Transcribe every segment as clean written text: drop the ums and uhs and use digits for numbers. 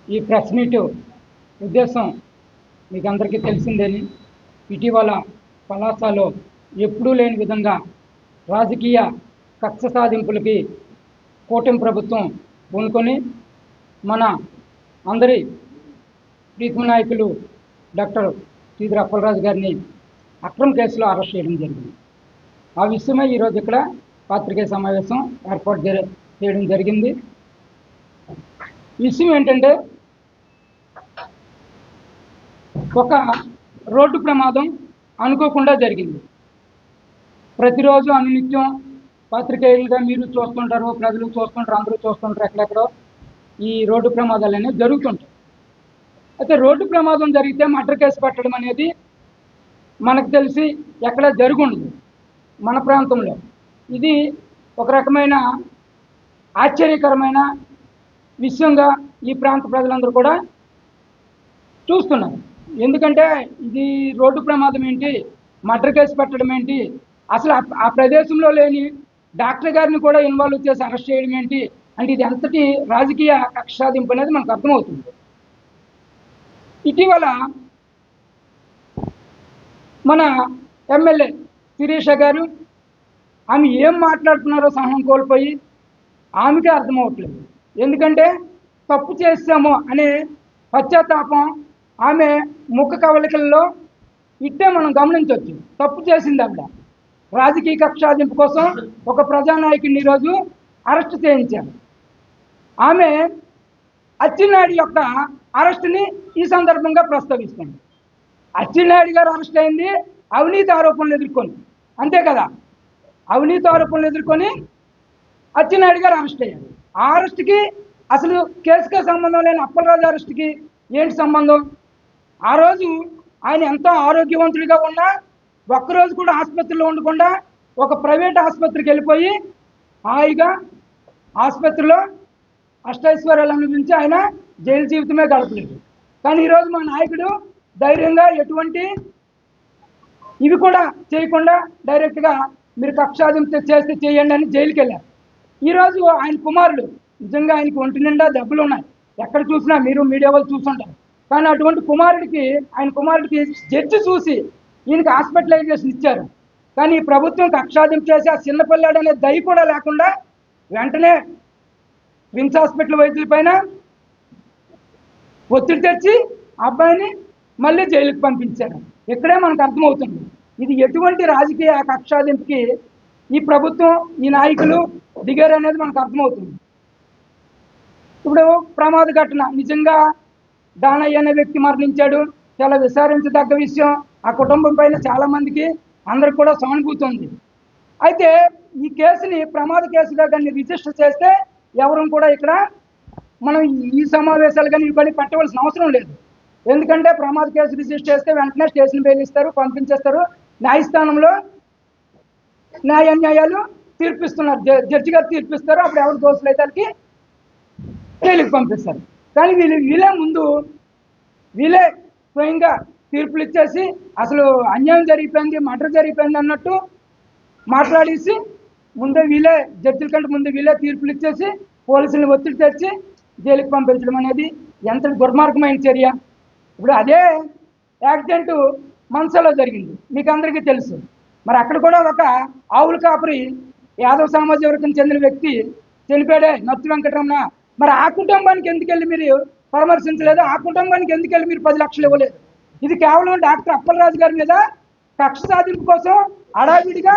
ఈ press meet ఉద్దేశం మీకు అందరికీ తెలిసిందేని ఇటీవల పలాసలో ఎప్పుడూ లేని విధంగా రాజకీయ కక్ష సాధింపులకి కూటమి ప్రభుత్వం పూనుకొని మన అందరి ప్రీతమ నాయకులు డాక్టర్ శ్రీధర్ అప్పలరాజు గారిని అక్రమ కేసులో అరెస్ట్ చేయడం జరిగింది. ఆ విషయమై ఈరోజు ఇక్కడ పాత్రికేయ సమావేశం ఏర్పాటు చేయడం జరిగింది. విషయం ఏంటంటే, ఒక రోడ్డు ప్రమాదం అనుకోకుండా జరిగింది. ప్రతిరోజు అనునిత్యం పాత్రికేయులుగా మీరు చూస్తుంటారు, ప్రజలు చూస్తుంటారు, అందరూ చూస్తుంటారు, ఎక్కడెక్కడో ఈ రోడ్డు ప్రమాదాలు అనేవి జరుగుతుంటాయి. అయితే రోడ్డు ప్రమాదం జరిగితే మర్డర్ కేసు పెట్టడం అనేది మనకు తెలిసి ఎక్కడ జరుగుండదు మన ప్రాంతంలో. ఇది ఒక రకమైన ఆశ్చర్యకరమైన విషయంగా ఈ ప్రాంత ప్రజలందరూ కూడా చూస్తున్నారు. ఎందుకంటే ఇది రోడ్డు ప్రమాదం ఏంటి, మర్డర్ కేసు పెట్టడం ఏంటి, అసలు ఆ ప్రదేశంలో లేని డాక్టర్ గారిని కూడా ఇన్వాల్వ్ చేసి అరెస్ట్ చేయడం ఏంటి అంటే ఇది ఎంతటి రాజకీయ కక్ష సాధింపు అనేది మనకు అర్థమవుతుంది. ఇటీవల మన ఎమ్మెల్యే శిరీష గారు ఆమె ఏం మాట్లాడుతున్నారో సహనం కోల్పోయి ఆమెకే అర్థమవట్లేదు. ఎందుకంటే తప్పు చేస్తాము అనే పశ్చాత్తాపం ఆమె ముఖ కవలికల్లో ఇట్టే మనం గమనించవచ్చు. తప్పు చేసింది ఆవిడ. రాజకీయ కక్షాదింపు కోసం ఒక ప్రజానాయకుడిని ఈరోజు అరెస్ట్ చేయించారు. ఆమె అచ్చెన్నాయుడు యొక్క అరెస్టుని ఈ సందర్భంగా ప్రస్తావిస్తుంది. అచ్చెన్నాయుడు గారు అరెస్ట్ అయింది అవినీతి ఆరోపణలు ఎదుర్కొని, అంతే కదా. అవినీతి ఆరోపణలు ఎదుర్కొని అచ్చెన్నాయుడు గారు అరెస్ట్ అయ్యారు. ఆ అరెస్ట్కి అసలు కేసుకే సంబంధం లేని అప్పలరాజు అరెస్ట్కి ఏంటి సంబంధం? ఆ రోజు ఆయన ఎంతో ఆరోగ్యవంతుడిగా ఉన్నా ఒక్కరోజు కూడా ఆసుపత్రిలో ఉండకుండా ఒక ప్రైవేట్ ఆసుపత్రికి వెళ్ళిపోయి హాయిగా ఆసుపత్రిలో అష్టైశ్వర్యాలు అనుభవించి ఆయన జైలు జీవితమే గడపలేదు. కానీ ఈరోజు మా నాయకుడు ధైర్యంగా ఎటువంటి ఇవి కూడా చేయకుండా డైరెక్ట్గా మీరు కక్షాదింపు చేస్తే చేయండి అని జైలుకి వెళ్ళారు. ఈరోజు ఆయన కుమారుడు నిజంగా ఆయనకి ఒంటి నిండా దెబ్బలు ఉన్నాయి, ఎక్కడ చూసినా మీరు మీడియా వాళ్ళు చూస్తుంటారు. కానీ అటువంటి ఆయన కుమారుడికి జడ్జి చూసి ఈయనకి హాస్పిటలైజేషన్ ఇచ్చారు. కానీ ఈ ప్రభుత్వం కక్షాదింపు చేసి ఆ చిన్నపిల్లాడు అనే దయ కూడా లేకుండా వెంటనే విమ్స్ హాస్పిటల్ వైద్యుల పైన ఒత్తిడి తెచ్చి అబ్బాయిని మళ్ళీ జైలుకి పంపించారు. ఇక్కడే మనకు అర్థమవుతుంది ఇది ఎటువంటి రాజకీయ కక్షాదింపుకి ఈ ప్రభుత్వం ఈ నాయకులు దిగారు అనేది మనకు అర్థమవుతుంది. ఇప్పుడు ప్రమాద ఘటన నిజంగా దానయ్య అనే వ్యక్తి మరణించాడు, చాలా విచారించదగ్గ విషయం. ఆ కుటుంబం పైన చాలామందికి అందరికి కూడా సానుభూతి ఉంది. అయితే ఈ కేసుని ప్రమాద కేసుగా కానీ రిజిస్టర్ చేస్తే ఎవరు కూడా ఇక్కడ మనం ఈ సమావేశాలు కానీ ఇవి కానీ పెట్టవలసిన అవసరం లేదు. ఎందుకంటే ప్రమాద కేసు రిజిస్టర్ చేస్తే వెంటనే స్టేషన్ బెయిల్ ఇస్తారు, పంపించేస్తారు. న్యాయస్థానంలో న్యాయాలు తీర్పిస్తున్నారు, జడ్జి గారు తీర్పిస్తారు. అప్పుడు ఎవరు దోషులు అయితే వాళ్ళకి జైలుకి పంపిస్తారు. కానీ వీళ్ళే స్వయంగా తీర్పులు ఇచ్చేసి అసలు అన్యాయం జరిగిపోయింది, మర్డర్ జరిగిపోయింది అన్నట్టు మాట్లాడేసి ముందే వీళ్ళే జడ్జిల కంటే ముందే వీళ్ళే తీర్పులు ఇచ్చేసి పోలీసులను ఒత్తిడి తెచ్చి జైలుకి పంపించడం అనేది ఎంత దుర్మార్గమైన చర్య. ఇప్పుడు అదే యాక్సిడెంట్ మనసులో జరిగింది, మీకు అందరికీ తెలుసు. మరి అక్కడ కూడా ఒక ఆవుల కాపరి యాదవ సామాజిక వర్గం చెందిన వ్యక్తి చనిపోయాడే, నత్తి వెంకటరమణ. మరి ఆ కుటుంబానికి ఎందుకెళ్ళి మీరు పరామర్శించలేదు? ఆ కుటుంబానికి ఎందుకెళ్ళి మీరు 10 లక్షలు ఇవ్వలేదు? ఇది కేవలం డాక్టర్ అప్పలరాజు గారి మీద కక్ష సాధింపు కోసం హడావిడిగా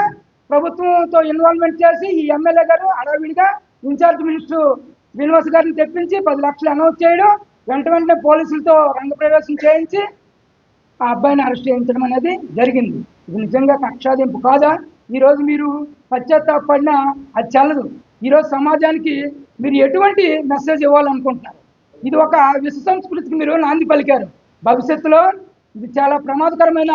ప్రభుత్వంతో ఇన్వాల్వ్మెంట్ చేసి ఈ ఎమ్మెల్యే గారు హడావిడిగా ఇన్ఛార్జ్ మినిస్టర్ శ్రీనివాస్ గారిని తెప్పించి 10 లక్షలు అనౌన్స్ చేయడం, వెంటనే పోలీసులతో రంగప్రవేశం చేయించి ఆ అబ్బాయిని అరెస్ట్ చేయించడం అనేది జరిగింది. ఇది నిజంగా కక్షాదింపు కాదా? ఈరోజు మీరు పశ్చాత్తాపడినా అది చల్లదు. ఈరోజు సమాజానికి మీరు ఎటువంటి మెసేజ్ ఇవ్వాలనుకుంటున్నారు? ఇది ఒక విశ్వ సంస్కృతికి మీరు నాంది పలికారు. భవిష్యత్తులో ఇది చాలా ప్రమాదకరమైన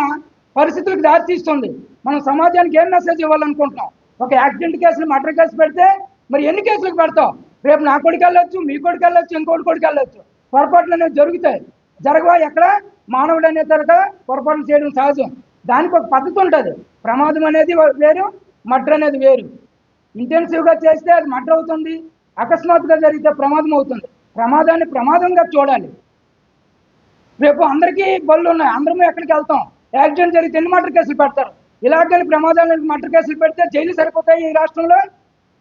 పరిస్థితులకు దారితీస్తుంది. మనం సమాజానికి ఏం మెసేజ్ ఇవ్వాలనుకుంటున్నాం? ఒక యాక్సిడెంట్ కేసులు మర్డర్ కేసు పెడితే మరి ఎన్ని కేసులకు పెడతాం? రేపు నా కొడుకు వెళ్ళొచ్చు, మీ కొడుకు వెళ్ళొచ్చు, ఇంకోటి కొడుకు వెళ్ళొచ్చు. పొరపాట్లు అనేవి జరుగుతాయి. జరగవా? ఎక్కడ మానవుడు అనే తర్వాత పొరపాట్లు చేయడం సహజం. దానికి ఒక పద్ధతి ఉంటుంది. ప్రమాదం అనేది వేరు, మర్డర్ అనేది వేరు. ఇంటెన్సివ్గా చేస్తే అది మర్డర్ అవుతుంది, అకస్మాత్తుగా జరిగితే ప్రమాదం అవుతుంది. ప్రమాదాన్ని ప్రమాదంగా చూడాలి. రేపు అందరికీ బళ్ళు ఉన్నాయి, అందరము ఎక్కడికి వెళ్తాం? యాక్సిడెంట్ జరిగితే ఎన్ని మర్డర్ కేసులు పెడతారు? ఇలాగని ప్రమాదాలను మర్డర్ కేసులు పెడితే జైలు సరిపోతాయి ఈ రాష్ట్రంలో?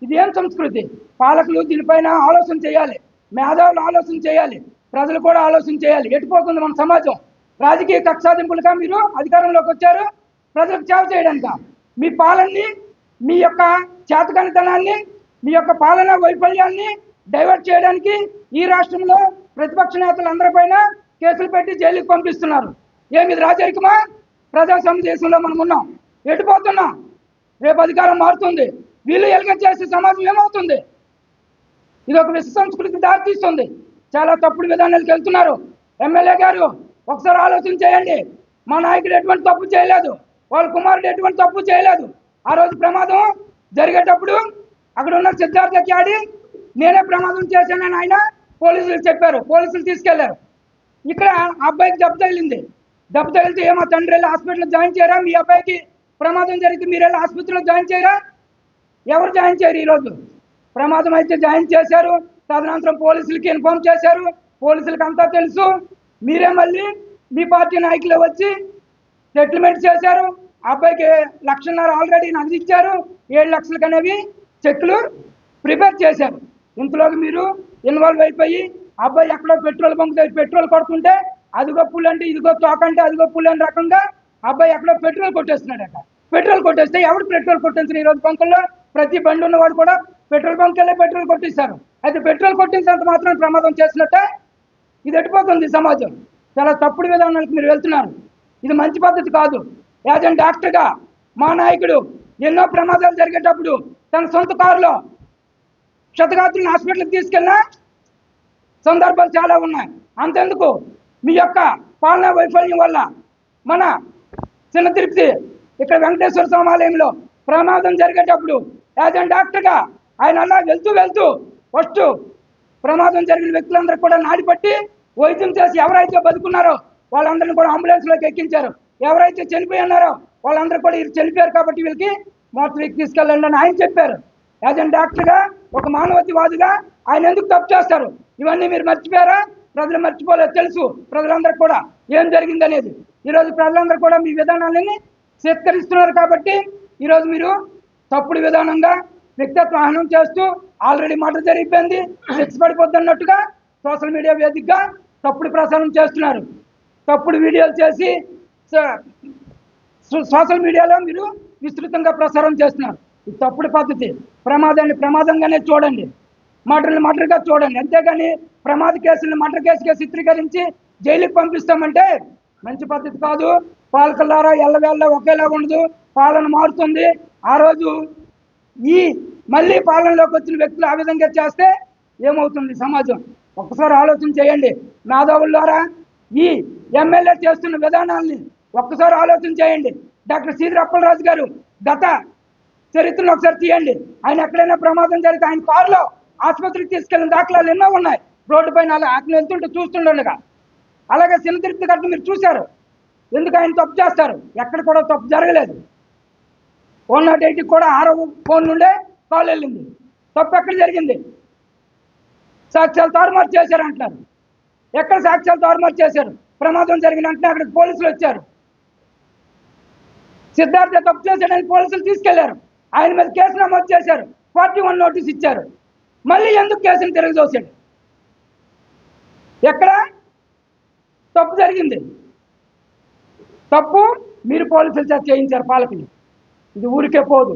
ఇది ఏం సంస్కృతి? పాలకులు దీనిపైన ఆలోచన చేయాలి, మేధావులు ఆలోచన చేయాలి, ప్రజలు కూడా ఆలోచన చేయాలి. ఎటుపోతుంది మన సమాజం? రాజకీయ కక్షాదింపులుగా మీరు అధికారంలోకి వచ్చారు, ప్రజలకు సేవ చేయడానిక? మీ పాలనని, మీ యొక్క చేతకానితనాన్ని, మీ యొక్క పాలనా వైఫల్యాన్ని డైవర్ట్ చేయడానికి ఈ రాష్ట్రంలో ప్రతిపక్ష నేతలు అందరిపైన కేసులు పెట్టి జైలుకి పంపిస్తున్నారు. ఏమి రాజరికమా? ప్రజాస్వామ్య దేశంలో మనం ఉన్నాం. ఎటుపోతున్నాం? రేపు అధికారం మారుతుంది, వీళ్ళు ఎలుగెత్తి చేసే సమాజం ఏమవుతుంది? ఇది ఒక విష సంస్కృతికి దారితీస్తుంది. చాలా తప్పుడు విధానాలకు వెళ్తున్నారు. ఎమ్మెల్యే గారు ఒకసారి ఆలోచన చేయండి. మా నాయకుడు ఎటువంటి తప్పు చేయలేదు, వాళ్ళ కుమారుడు ఎటువంటి తప్పు చేయలేదు. ఆ రోజు ప్రమాదం జరిగేటప్పుడు అక్కడ ఉన్న సిద్ధార్థకి ఆడి నేనే ప్రమాదం చేశానని ఆయన పోలీసులు చెప్పారు, పోలీసులు తీసుకెళ్లారు. ఇక్కడ అబ్బాయికి దెబ్బ తగిలింది, దెబ్బ తగిలితే ఏమో తండ్రి వెళ్ళి హాస్పిటల్లో జాయిన్ చేయరా? మీ అబ్బాయికి ప్రమాదం జరిగితే మీరు వెళ్ళి ఆసుపత్రిలో జాయిన్ చేయరా? ఎవరు జాయిన్ చేయరు. ఈరోజు ప్రమాదం అయితే జాయిన్ చేశారు, తదనంతరం పోలీసులకి ఇన్ఫార్మ్ చేశారు, పోలీసులకి అంతా తెలుసు. మీరే మళ్ళీ మీ పార్టీ నాయకులు వచ్చి సెటిల్మెంట్ చేశారు. అబ్బాయికి 1,50,000 ఆల్రెడీ నగదు ఇచ్చారు, 7 లక్షలకు అనేవి చెక్లు ప్రిపేర్ చేశారు. ఇంతలోకి మీరు ఇన్వాల్వ్ అయిపోయి అబ్బాయి ఎక్కడో పెట్రోల్ బంక్ దగ్గర పెట్రోల్ కొడుతుంటే అదిగో పుల్ అంటే ఇదిగో తోకంటే అదిగో పుల్ అని రకంగా అబ్బాయి ఎక్కడో పెట్రోల్ కొట్టేస్తున్నాడట. పెట్రోల్ కొట్టేస్తే ఎవడు పెట్రోల్ కొట్టించిన ఈరోజు బంకుల్లో? ప్రతి బండి ఉన్నవాడు కూడా పెట్రోల్ బంక్ వెళ్ళి పెట్రోల్ కొట్టిస్తారు. అయితే పెట్రోల్ కొట్టించినంత మాత్రం ప్రమాదం చేసినట్టే? ఇది ఎటుపోతుంది సమాజం? చాలా తప్పుడు విధానాలకు మీరు వెళ్తున్నారు. ఇది మంచి పద్ధతి కాదు. యాజ్ అన్ డాక్టర్గా మా నాయకుడు ఎన్నో ప్రమాదాలు జరిగేటప్పుడు తన సొంత కారులో క్షతగాత్రులను హాస్పిటల్కి తీసుకెళ్ళిన సందర్భాలు చాలా ఉన్నాయి. అంతెందుకు, మీ యొక్క పాలనా వైఫల్యం వల్ల మన చిన్న తిరుపతి ఇక్కడ వెంకటేశ్వర స్వామి ప్రమాదం జరిగేటప్పుడు యాజ్ అన్ డాక్టర్గా ఆయన అలా వెళ్తూ ఫస్ట్ ప్రమాదం జరిగిన వ్యక్తులందరూ కూడా నాడిపట్టి వైద్యం చేసి ఎవరైతే బతుకున్నారో వాళ్ళందరినీ కూడా అంబులెన్స్లోకి ఎక్కించారు. ఎవరైతే చనిపోయి ఉన్నారో వాళ్ళందరూ కూడా వీళ్ళు చనిపోయారు కాబట్టి వీళ్ళకి మోర్చరీకి తీసుకెళ్ళండి అని ఆయన చెప్పారు. యాజ్ అన్ డాక్టర్గా, ఒక మానవతావాదిగా ఆయన ఎందుకు తప్పు చేస్తారు? ఇవన్నీ మీరు మర్చిపోయారా? ప్రజలు మర్చిపోలేదు, తెలుసు ప్రజలందరూ కూడా ఏం జరిగిందనేది. ఈరోజు ప్రజలందరూ కూడా మీ విధానాలని స్వీకరిస్తున్నారు కాబట్టి ఈరోజు మీరు తప్పుడు విధానంగా వ్యక్తిత్వ హననం చేస్తూ ఆల్రెడీ మర్డర్ జరిగిపోయింది, శిక్ష పడిపోతున్నట్టుగా సోషల్ మీడియా వేదికగా తప్పుడు ప్రచారం చేస్తున్నారు. తప్పుడు వీడియోలు చేసి సోషల్ మీడియాలో మీరు విస్తృతంగా ప్రచారం చేస్తున్నారు. ఇది తప్పుడు పద్ధతి. ప్రమాదాన్ని ప్రమాదంగానే చూడండి, మర్డర్ని మర్డర్గా చూడండి. అంతేగాని ప్రమాద కేసులను మర్డర్ కేసుగా చిత్రీకరించి జైలుకి పంపిస్తామంటే మంచి పద్ధతి కాదు. పాలకులారా ఎల్లవేళ్ళ ఒకేలా ఉండదు, పాలన మారుతుంది. ఆ రోజు ఈ మళ్ళీ పాలనలోకి వచ్చిన వ్యక్తులు ఆ విధంగా చేస్తే ఏమవుతుంది సమాజం? ఒక్కసారి ఆలోచన చేయండి. మేధావులారా, ఈ ఎమ్మెల్యే చేస్తున్న విధానాల్ని ఒక్కసారి ఆలోచన చేయండి. డాక్టర్ సీదిరి అప్పలరాజు గారు గత చరిత్రను ఒకసారి తీయండి. ఆయన ఎక్కడైనా ప్రమాదం జరిగితే ఆయన కారులో ఆసుపత్రికి తీసుకెళ్ళిన దాఖలాలు ఎన్నో ఉన్నాయి. రోడ్డు పైన అలా అతను వెళ్తుంటే చూస్తుండగా. అలాగే చిన్న తిరుపతి గట్టు మీరు చూశారు. ఎందుకు ఆయన తప్పు చేస్తారు? ఎక్కడ కూడా తప్పు జరగలేదు. 108కి కూడా 6వ ఫోన్ నుండే కాల్ వెళ్ళింది. తప్పు ఎక్కడ జరిగింది? సాక్ష్యాలు తారుమారు చేశారు అంటున్నారు. ఎక్కడ సాక్ష్యాలు తారుమారు చేశారు? ప్రమాదం జరిగిన వెంటనే అక్కడికి పోలీసులు వచ్చారు. సిద్ధార్థ తప్పు చేశాడని పోలీసులు తీసుకెళ్లారు. ఆయన మీద కేసు నమోదు చేశారు, 41 నోటీస్ ఇచ్చారు. మళ్ళీ ఎందుకు కేసును తిరగదోశాడు? ఎక్కడ తప్పు జరిగింది? తప్పు మీరు పోలీసులు చేత చేయించారు పాలకులు. ఇది ఊరికే పోదు.